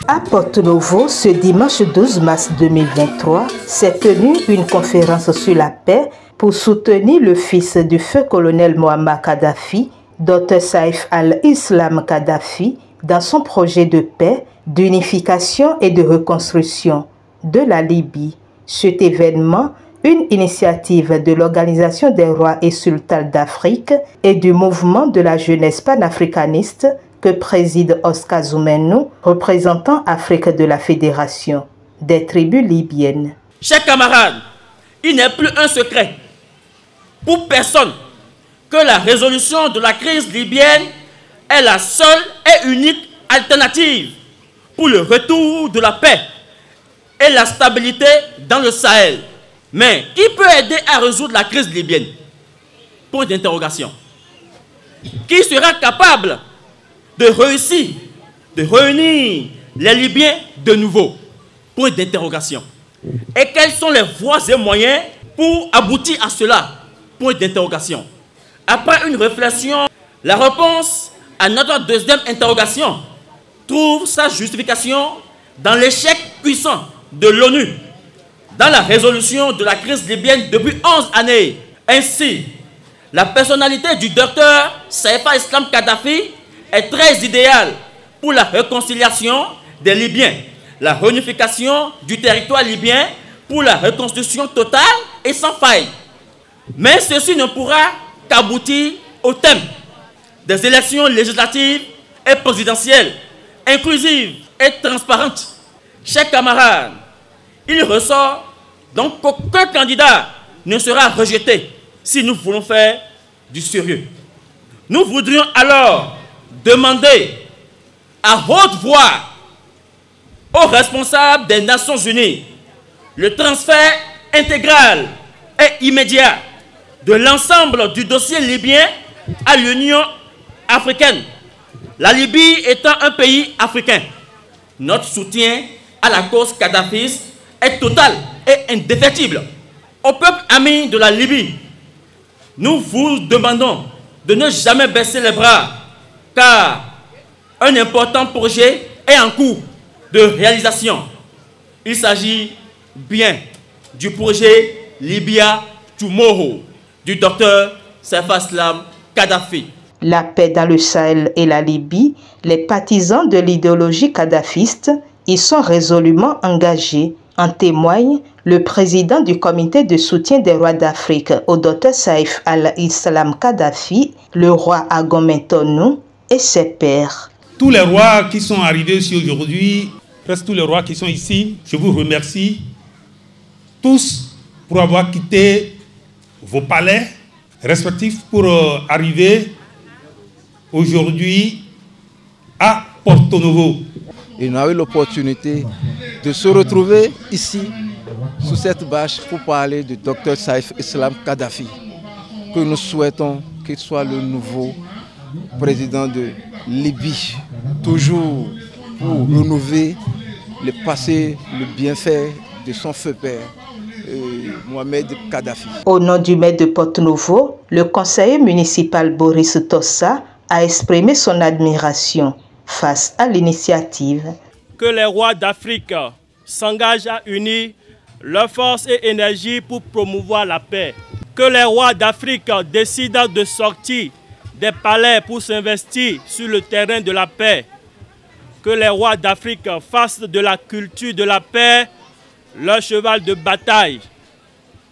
À Porto-Novo, ce dimanche 12 mars 2023, s'est tenue une conférence sur la paix pour soutenir le fils du feu colonel Mohamed Kadhafi, Dr Saif al-Islam Kadhafi, dans son projet de paix, d'unification et de reconstruction de la Libye. Cet événement, une initiative de l'Organisation des rois et sultans d'Afrique et du mouvement de la jeunesse panafricaniste que préside Oscar Zoumenou, représentant Afrique de la Fédération des tribus libyennes. Chers camarades, il n'est plus un secret pour personne que la résolution de la crise libyenne est la seule et unique alternative pour le retour de la paix et la stabilité dans le Sahel. Mais qui peut aider à résoudre la crise libyenne? Point d'interrogation. Qui sera capable de réussir, de réunir les Libyens de nouveau? Point d'interrogation. Et quelles sont les voies et moyens pour aboutir à cela? Point d'interrogation. Après une réflexion, la réponse à notre deuxième interrogation trouve sa justification dans l'échec puissant de l'ONU dans la résolution de la crise libyenne depuis 11 années. Ainsi, la personnalité du docteur Saif al-Islam Kadhafi est très idéale pour la réconciliation des Libyens, la réunification du territoire libyen pour la reconstruction totale et sans faille. Mais ceci ne pourra qu'aboutir au thème des élections législatives et présidentielles, inclusives et transparentes. Chers camarades, il ressort donc qu'aucun candidat ne sera rejeté si nous voulons faire du sérieux. Nous voudrions alors demander à haute voix aux responsables des Nations Unies le transfert intégral et immédiat de l'ensemble du dossier libyen à l'Union africaine. La Libye étant un pays africain, notre soutien à la cause kadhafiste est total et indéfectible. Au peuple ami de la Libye, nous vous demandons de ne jamais baisser les bras, car un important projet est en cours de réalisation. Il s'agit bien du projet Libya Tomorrow du docteur Saif al-Islam Kadhafi. La paix dans le Sahel et la Libye, les partisans de l'idéologie kadhafiste y sont résolument engagés. En témoigne le président du comité de soutien des rois d'Afrique au docteur Saif al-Islam Kadhafi, le roi Agometonou et ses pairs. Tous les rois qui sont arrivés ici aujourd'hui, presque tous les rois qui sont ici, je vous remercie tous pour avoir quitté vos palais respectifs pour arriver aujourd'hui à Porto-Novo. Et nous avons eu l'opportunité de se retrouver ici, sous cette bâche, pour parler du docteur Saif al-Islam Kadhafi, que nous souhaitons qu'il soit le nouveau président de Libye, toujours pour renouveler le passé, le bienfait de son feu père, Mohamed Kadhafi. Au nom du maire de Porto-Novo, le conseiller municipal Boris Tossa a exprimé son admiration face à l'initiative. Que les rois d'Afrique s'engagent à unir leurs forces et énergies pour promouvoir la paix. Que les rois d'Afrique décident de sortir des palais pour s'investir sur le terrain de la paix. Que les rois d'Afrique fassent de la culture de la paix leur cheval de bataille.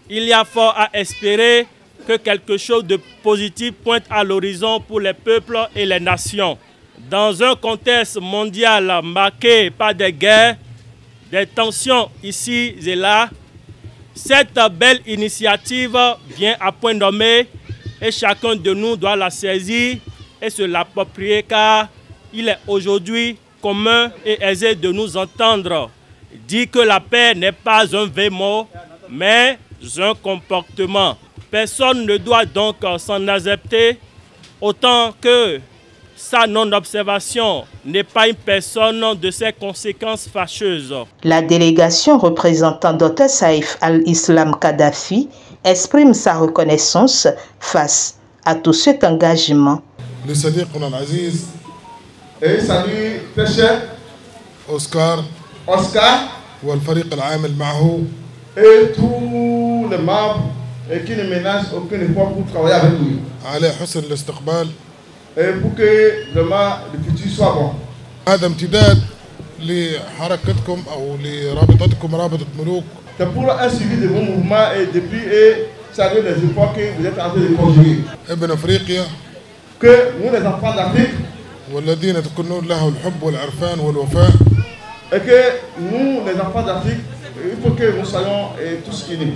Il y a fort à espérer que quelque chose de positif pointe à l'horizon pour les peuples et les nations. Dans un contexte mondial marqué par des guerres, des tensions ici et là, cette belle initiative vient à point nommé et chacun de nous doit la saisir et se l'approprier, car il est aujourd'hui commun et aisé de nous entendre dire que la paix n'est pas un vain mot, mais un comportement. Personne ne doit donc s'en accepter, autant que sa non-observation n'est pas une personne de ses conséquences fâcheuses. La délégation représentant Dr Saif al-Islam Kadhafi exprime sa reconnaissance face à tout cet engagement. Le Seigneur qu'on en Aziz et salut très cher أوسكار والفريق العامل معه et tous les membres qui ne ménagent aucun effort pour travailler avec lui. على حسن الاستقبال. Et pour que vraiment le futur soit bon. هذا امتداد لحركتكم أو لرابطتكم رابطة ملوك. C'est pour un suivi de vos mouvements et depuis saluer les efforts que vous êtes en train de conjuguer. ابن أفريقيا. Que nous les enfants d'Afrique. والذين تكونون له الحب والعرفان والوفاء. Et que nous les enfants d'Afrique, il faut que nous soyons tous unis.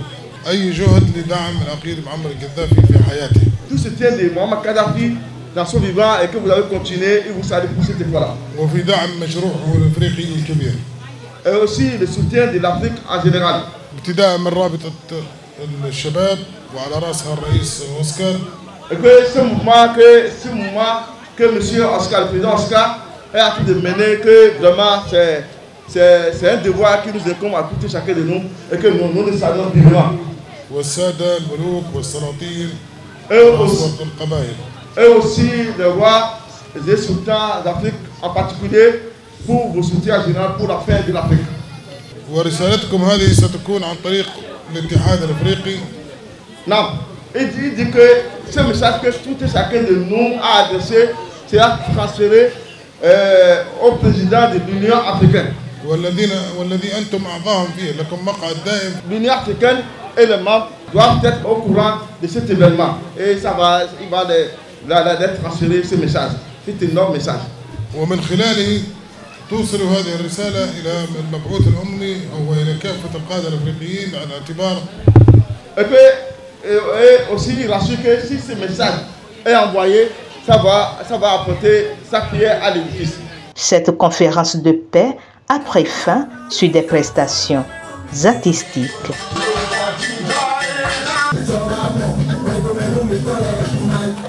أي جهد لدعم العقيد معمر القذافي في حياته. Tout ce soutien de Muammar Kadhafi dans son vivant et que vous avez continué et vous savez pour cet effort-là. وفي دعم مشروعه الأفريقي الكبير. Et aussi le soutien de l'Afrique en général. ابتداء من رابطة الشباب وعلى رأسها الرئيس أوسكار. Et que ce mouvement que M. Oscar, le président Oscar, est en train de mener, que vraiment c'est un devoir qui nous incombe à tout chacun de nous et que nous le saluons vivement. والسادة الملوك والسلاطين والقبائل. Et aussi les rois et les sultans d'Afrique en particulier pour vos soutiens en général pour la fin de l'Afrique. ورسالتكم هذه ستكون عن طريق الاتحاد الأفريقي. Non, il dit que ce message que tout et chacun de nous a adressé sera transféré au président de l'Union africaine. والذي أنتم أعضاهم فيه لكم مقعد دائم. L'Union africaine et les membres doivent être au courant de cet événement et il va les transférer ce message. C'est un énorme message. ومن خلاله توصل هذه الرسالة إلى المبعوث الأممي أو إلى كافة القادة الأفريقيين على اعتبار. Et aussi il rassure que si ce message est envoyé, ça va apporter sa pierre à l'édifice. Cette conférence de paix a pris fin sur des prestations artistiques.